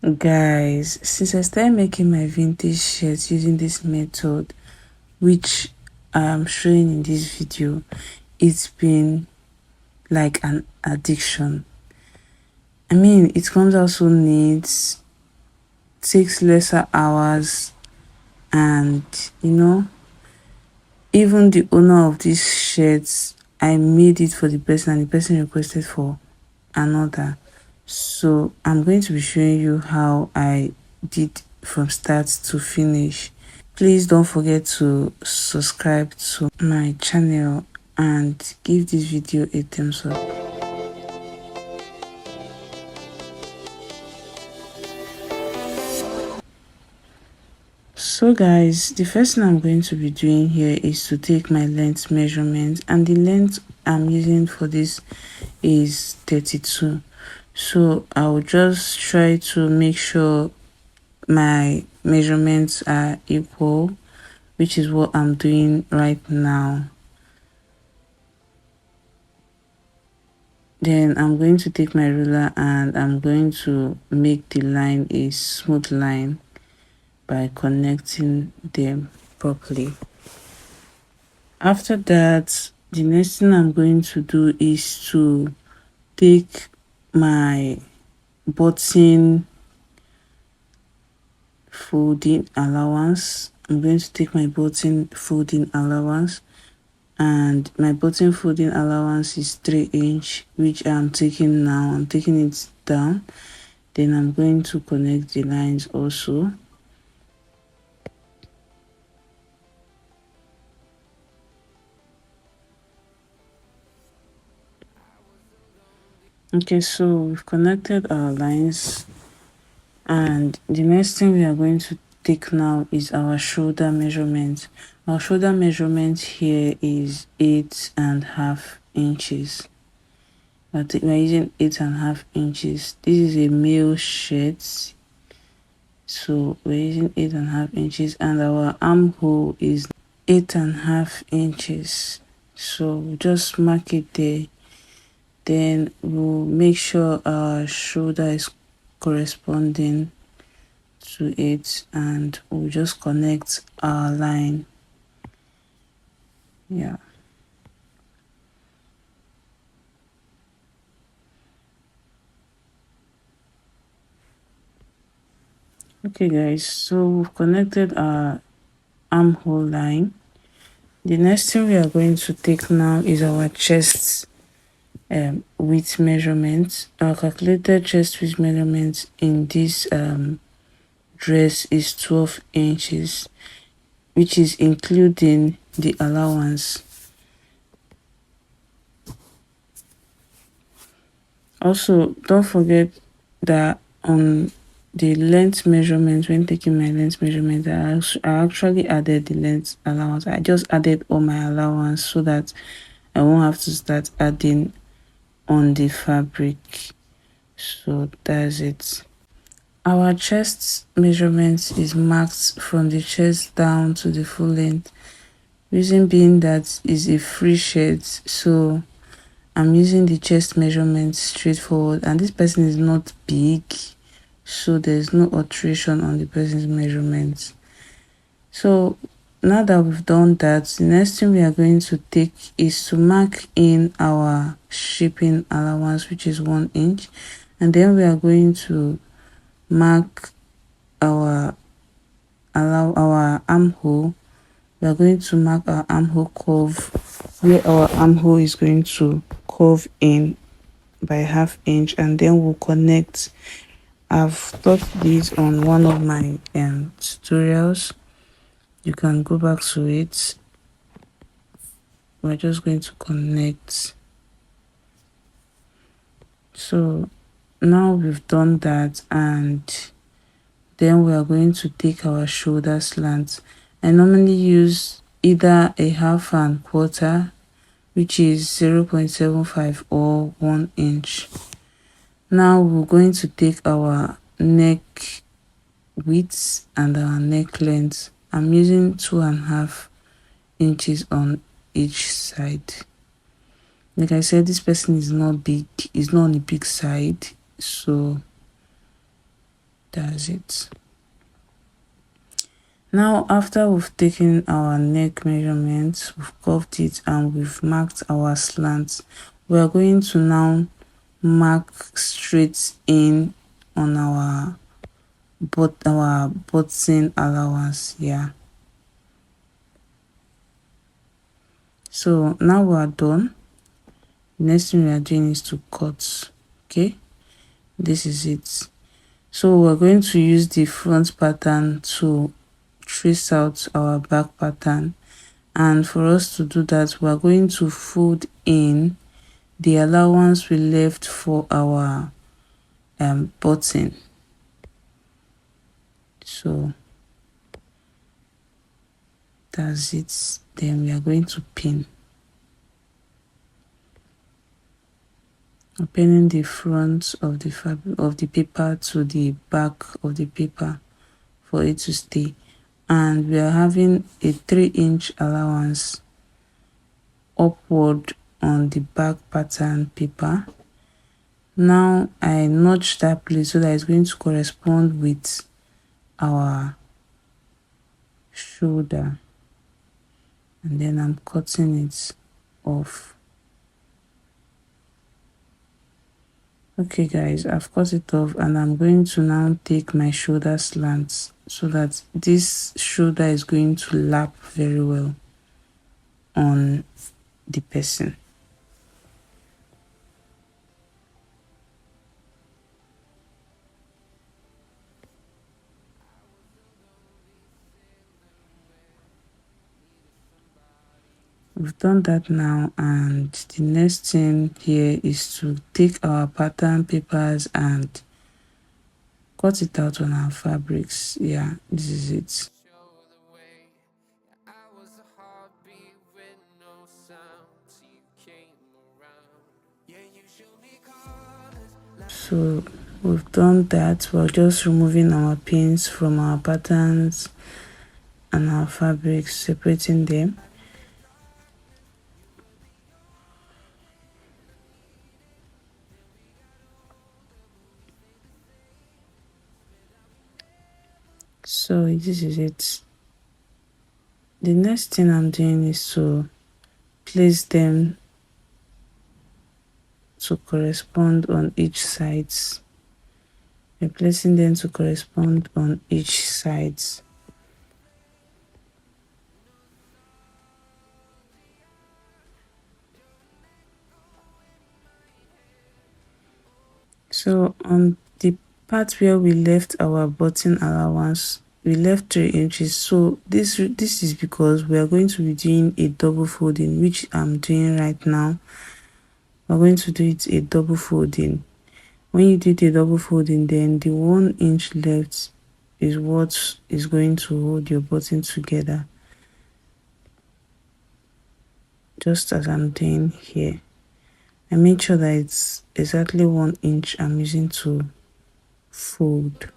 Guys, since I started making my vintage shirts using this method, which I'm showing in this video, it's been like an addiction. I mean, it comes out so neat, takes lesser hours, and even the owner of these shirts, I made it for the person and the person requested for another. So I'm going to be showing you how I did from start to finish. Please don't forget to subscribe to my channel and give this video a thumbs up. So guys, the first thing I'm going to be doing here is to take my length measurement, and the length I'm using for this is 32. So I'll just try to make sure my measurements are equal, which is what I'm doing right now. Then I'm going to take my ruler and I'm going to make the line a smooth line by connecting them properly. After that, the next thing I'm going to do is to take my button folding allowance. I'm going to take my button folding allowance, and my button folding allowance is 3-inch, which I'm taking now. I'm taking it down. Then I'm going to connect the lines also. Okay, so we've connected our lines, and the next thing we are going to take now is our shoulder measurement. Our shoulder measurement here is 8.5 inches. We're using 8.5 inches. This is a male shirt, so we're using 8.5 inches, and our armhole is 8.5 inches. So we'll just mark it there. Then we'll make sure our shoulder is corresponding to it, and we'll just connect our line. Yeah. Okay guys, so we've connected our armhole line. The next thing we are going to take now is our chest width measurement. Our calculated chest width measurement in this dress is 12 inches, which is including the allowance. Also, don't forget that on the length measurement, when taking my length measurement, I actually added the length allowance. I just added all my allowance so that I won't have to start adding on the fabric. So that's it. Our chest measurement is marked from the chest down to the full length. Reason being that is a free shirt, so I'm using the chest measurement straightforward, and this person is not big, so there's no alteration on the person's measurements. So now that we've done that, the next thing we are going to take is to mark in our shipping allowance, which is 1 inch, and then we are going to mark our armhole. We are going to mark our armhole curve, where our armhole is going to curve in by 1/2 inch, and then we'll connect. I've taught this on one of my tutorials. You can go back to it. We're just going to connect. So now we've done that, and then we are going to take our shoulder slant. I normally use either a 1/2 and 1/4, which is 0.75 or 1 inch. Now we're going to take our neck width and our neck length. I'm using 2.5 inches on each side. Like I said, this person is not big, is not on the big side, so That's it. Now after we've taken our neck measurements, we've curved it and we've marked our slants, we are going to now mark straight in on our button allowance. Yeah, so now we are done. Next thing we are doing is to cut. Okay, this is it. So we're going to use the front pattern to trace out our back pattern, and for us to do that we are going to fold in the allowance we left for our button. So that's it. Then we are going to pin. Pinning the front of the fabric of the paper to the back of the paper for it to stay, and we are having a 3-inch allowance upward on the back pattern paper. Now I notch that place so that it's going to correspond with our shoulder, and then I'm cutting it off. Okay guys, I've cut it off and I'm going to now take my shoulder slants so that this shoulder is going to lap very well on the person. We've done that now, and the next thing here is to take our pattern papers and cut it out on our fabrics. Yeah, this is it. So we've done that. We're just removing our pins from our patterns and our fabrics, separating them. So this is it. The next thing I'm doing is to place them to correspond on each sides. We're placing them to correspond on each sides. So on the part where we left our button allowance, we left 3 inches. So this is because we are going to be doing a double folding, which I'm doing right now. We're going to do it a double folding. When you do the double folding, then the 1 inch left is what is going to hold your button together, just as I'm doing here. I make sure that it's exactly 1 inch I'm using to fold.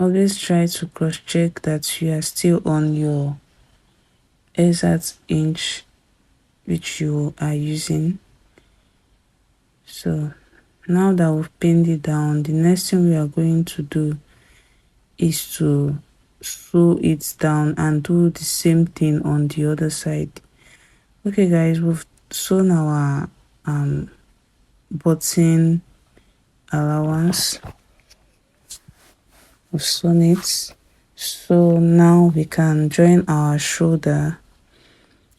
Always try to cross check that you are still on your exact inch which you are using. So now that we've pinned it down, the next thing we are going to do is to sew it down and do the same thing on the other side. Okay guys, we've sewn our button allowance. We've sewn it. So now we can join our shoulder.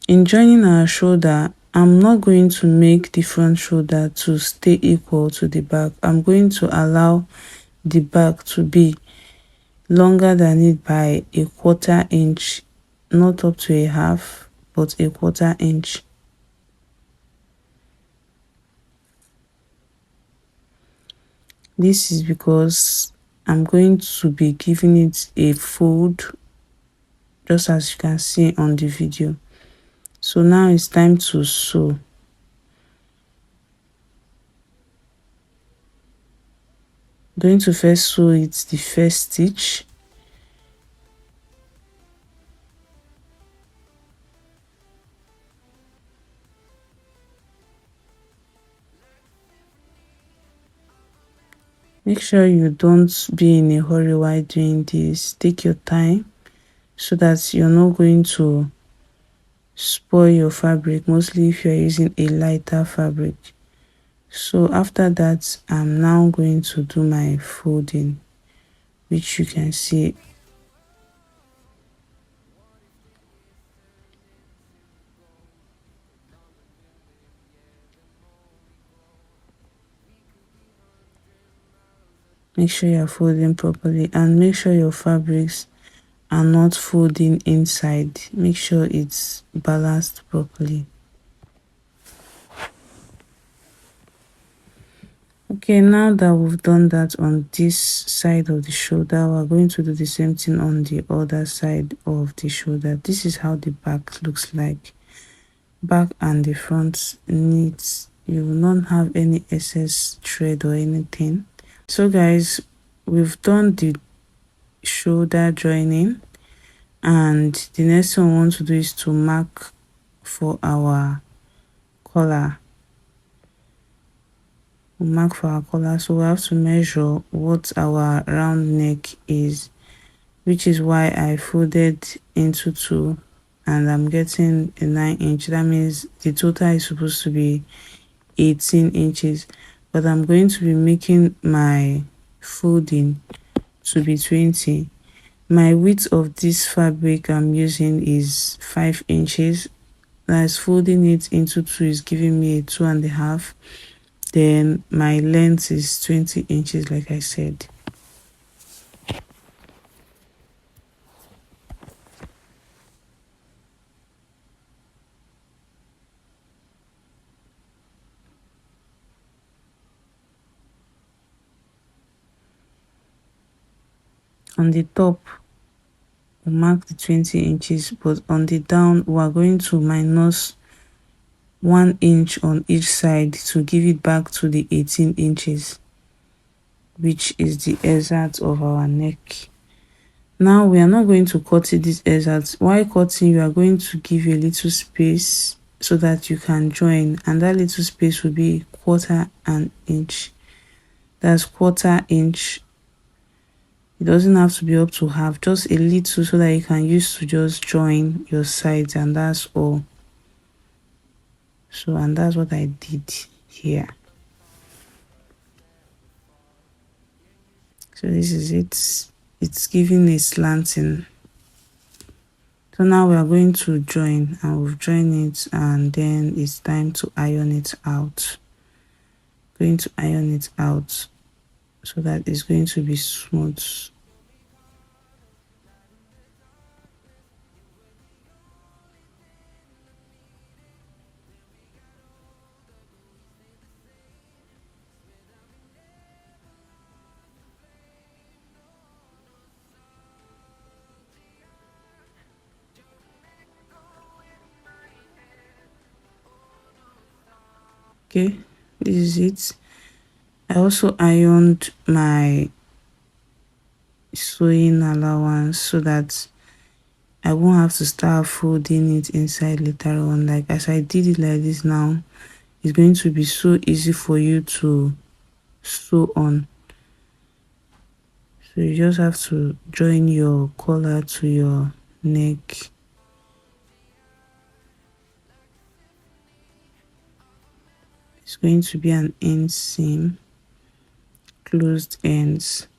In joining our shoulder, I'm not going to make the front shoulder to stay equal to the back. I'm going to allow the back to be longer than it by a 1/4 inch, not up to a half, but a 1/4 inch. This is because I'm going to be giving it a fold, just as you can see on the video. So now it's time to sew. Going to first sew it the first stitch. Make sure you don't be in a hurry while doing this. Take your time so that you're not going to spoil your fabric, mostly if you're using a lighter fabric. So after that, I'm now going to do my folding, which you can see. Make sure you're folding properly and make sure your fabrics are not folding inside. Make sure it's balanced properly. Okay, now that we've done that on this side of the shoulder, we're going to do the same thing on the other side of the shoulder. This is how the back looks like. Back and the front neat. You will not have any excess thread or anything. So guys, we've done the shoulder joining, and the next thing we want to do is to mark for our collar. We mark for our collar, so we have to measure what our round neck is, which is why I folded into two and I'm getting a 9-inch. That means the total is supposed to be 18 inches, but I'm going to be making my folding to be 20. My width of this fabric I'm using is 5 inches. As folding it into two is giving me a 2.5. Then my length is 20 inches, like I said. On the top, we mark the 20 inches, but on the down, we are going to minus 1 inch on each side to give it back to the 18 inches, which is the exact of our neck. Now we are not going to cut it this exact. While cutting, you are going to give a little space so that you can join, and that little space will be 1/4 inch. That's 1/4 inch. It doesn't have to be up to half, just a little, so that you can use to just join your sides, and that's all. So, and that's what I did here. So this is it. It's giving a slanting. So now we are going to join, and we've joined it, and then it's time to iron it out. Going to iron it out so that it's going to be smooth. Okay, this is it. I also ironed my sewing allowance so that I won't have to start folding it inside later on. Like as I did it like this now, it's going to be so easy for you to sew on. So you just have to join your collar to your neck. It's going to be an inseam, closed ends.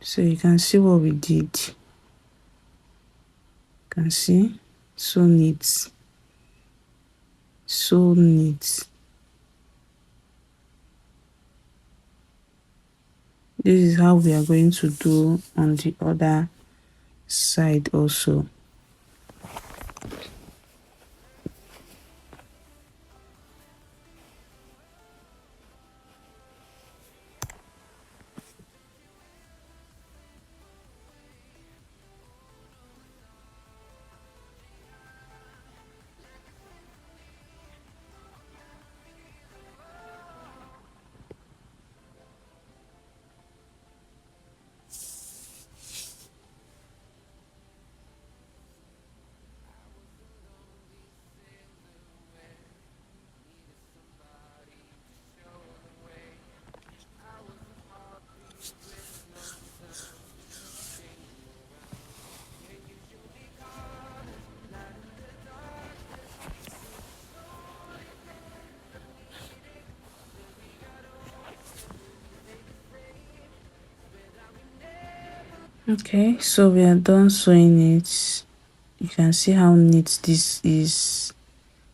So you can see what we did. You can see, so neat, so neat. This is how we are going to do on the other side also. Okay, so we are done sewing it. You can see how neat this is.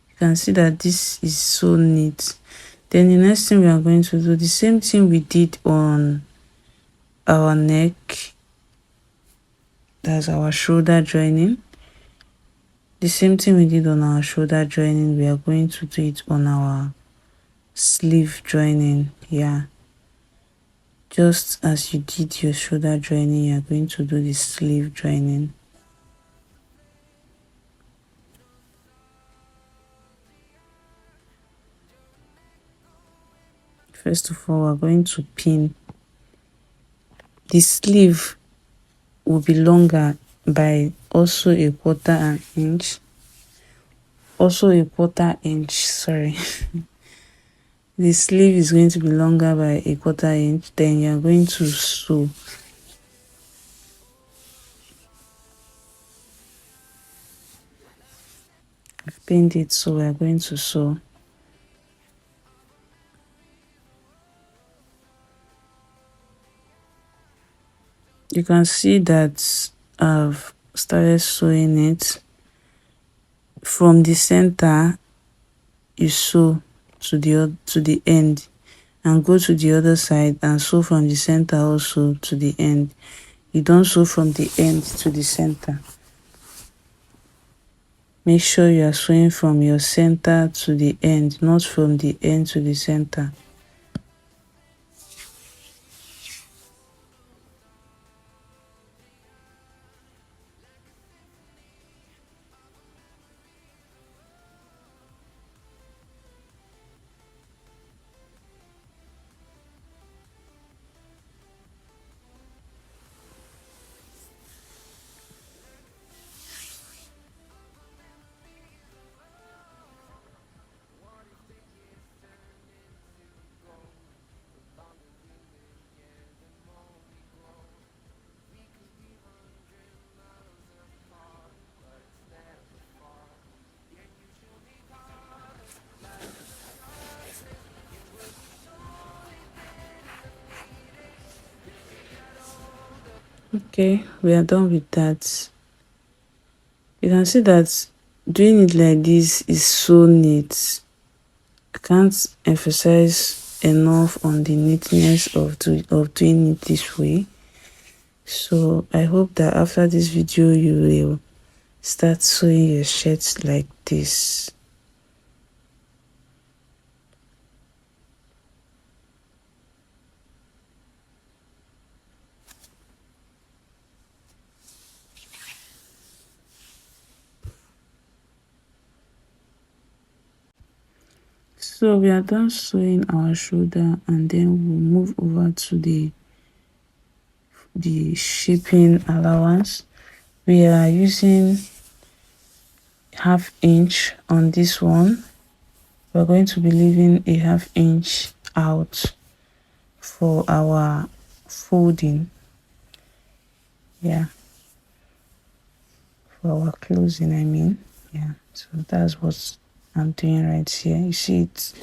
You can see that this is so neat. Then the next thing we are going to do the same thing we did on our neck, that's our shoulder joining. The same thing we did on our shoulder joining, we are going to do it on our sleeve joining. Yeah, just as you did your shoulder joining, you are going to do the sleeve joining. First of all, we're going to pin. The sleeve will be longer by also a quarter inch. Sorry. The sleeve is going to be longer by a quarter inch. Then you're going to sew. I've pinned it, so we're going to sew. You can see that I've started sewing it. From the center, you sew to the end, and go to the other side and sew from the center also to the end. You don't sew from the end to the center. Make sure you are sewing from your center to the end, not from the end to the center. Okay, we are done with that. You can see that doing it like this is so neat. I can't emphasize enough on the neatness of doing it this way. So I hope that after this video you will start sewing your shirts like this. So we are done sewing our shoulder, and then we'll move over to the shaping allowance. We are using 1/2 inch on this one. We're going to be leaving a 1/2 inch out for our folding. Yeah, for our closing, I mean. Yeah, so that's what I'm doing right here. You see it,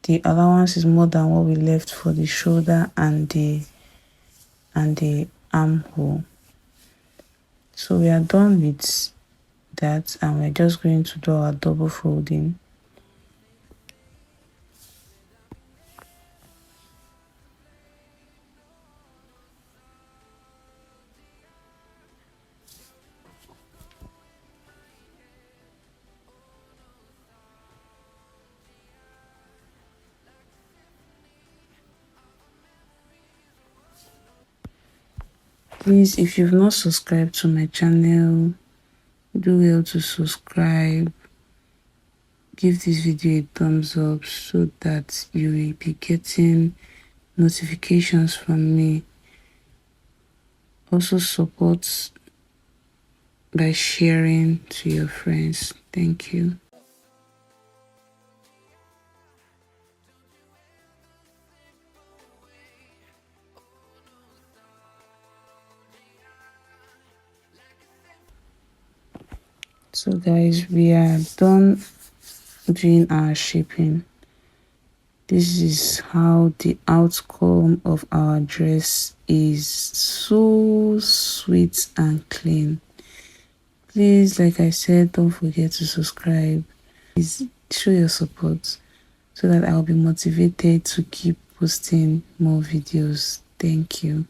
the allowance is more than what we left for the shoulder and the armhole. So we are done with that, and we're just going to do our double folding. Please, if you've not subscribed to my channel, do well to subscribe. Give this video a thumbs up so that you will be getting notifications from me. Also support by sharing to your friends. Thank you. So guys, we are done doing our shaping. This is how the outcome of our dress is. So sweet and clean. Please, like I said, don't forget to subscribe. Please show your support so that I'll be motivated to keep posting more videos. Thank you.